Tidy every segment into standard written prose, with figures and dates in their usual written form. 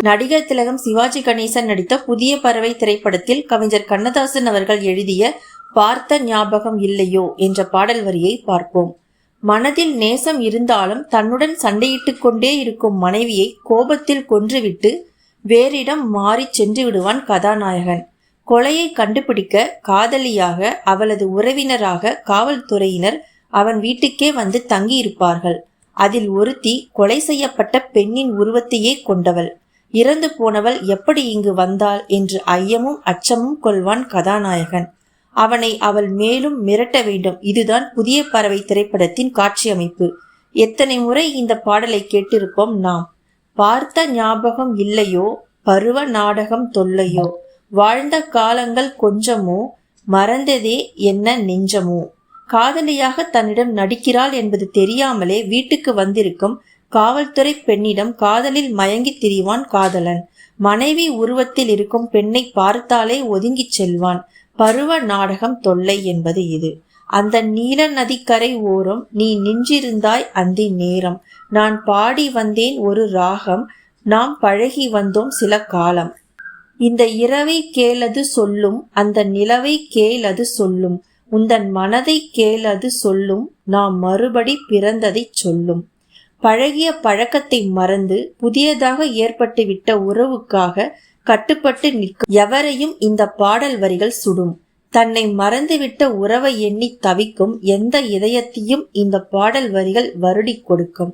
நடிகர் திலகம் சிவாஜி கணேசன் நடித்த புதிய பறவை திரைப்படத்தில் கவிஞர் கண்ணதாசன் அவர்கள் எழுதிய பார்த்த ஞாபகம் இல்லையோ என்ற பாடல் வரியை பார்ப்போம். மனதில் நேசம் இருந்தாலும் தன்னுடன் சண்டையிட்டுக் கொண்டே இருக்கும் மனைவியை கோபத்தில் கொன்றுவிட்டு வேறிடம் மாறி சென்று விடுவான் கதாநாயகன். கொலையை கண்டுபிடிக்க காதலியாக அவளது உறவினராக காவல்துறையினர் அவன் வீட்டுக்கே வந்து தங்கியிருப்பார்கள். அதில் ஒருத்தி கொலை செய்யப்பட்ட பெண்ணின் உருவத்தையே கொண்டவள். இறந்து போனவள் எப்படி இங்கு வந்தாள் என்று ஐயமும் அச்சமும் கொள்வான் கதாநாயகன். அவனை அவள் மேலும் மிரட்ட வேண்டும். இதுதான் புதிய பறவை திரைப்படத்தின் காட்சி அமைப்பு. எத்தனை முறை இந்த பாடலை கேட்டிருப்போம் நாம். பார்த்த ஞாபகம் இல்லையோ, பருவ நாடகம் தொல்லையோ, வாழ்ந்த காலங்கள் கொஞ்சமோ, மறந்ததே என்ன நெஞ்சமோ. காதலியாக தன்னிடம் நடிக்கிறாள் என்பது தெரியாமலே வீட்டுக்கு வந்திருக்கும் காவல்துறை பெண்ணிடம் காதலில் மயங்கி திரிவான் காதலன். மனைவி உருவத்தில் இருக்கும் பெண்ணை பார்த்தாலே ஒதுங்கி செல்வான். பருவ நாடகம் தொல்லை என்பது இது. அந்த நீல நதிக்கரை ஓரம் நீ நின்றிருந்தாய் அந்தி நேரம். நான் பாடி வந்தேன் ஒரு ராகம். நாம் பழகி வந்தோம் சில காலம். இந்த இரவை கேளது சொல்லும், அந்த நிலவை கேளது சொல்லும், உந்தன் மனதை கேளது சொல்லும், நாம் மறுபடி பிறந்ததை சொல்லும். பழகிய பழக்கத்தை மறந்து புதியதாக ஏற்பட்டுவிட்ட உறவுக்காக கட்டுப்பட்டு நிற்கும் எவரையும் இந்த பாடல் வரிகள் சுடும். தன்னை மறந்துவிட்ட உறவை எண்ணி தவிக்கும் எந்த இதயத்தையும் இந்த பாடல் வரிகள் வருடி கொடுக்கும்.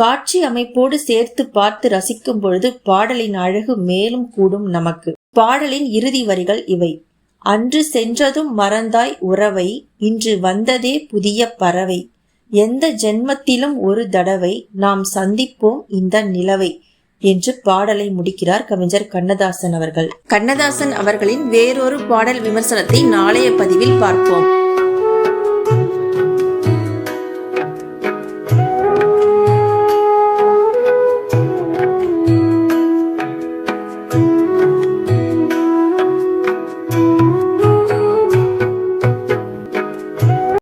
காட்சி அமைப்போடு சேர்த்து பார்த்து ரசிக்கும் பொழுது பாடலின் அழகு மேலும் கூடும் நமக்கு. பாடலின் இறுதி வரிகள் இவை: அன்று சென்றதும் மறந்தாய் உறவை, இன்று வந்ததே புதிய பறவை, எந்த ஜென்மத்திலும் ஒரு தடவை நாம் சந்திப்போம் இந்த நிலவை என்று பாடலை முடிக்கிறார் கவிஞர் கண்ணதாசன் அவர்கள். கண்ணதாசன் அவர்களின் வேறொரு பாடல் விமர்சனத்தை நாளைய பதிவில் பார்ப்போம்.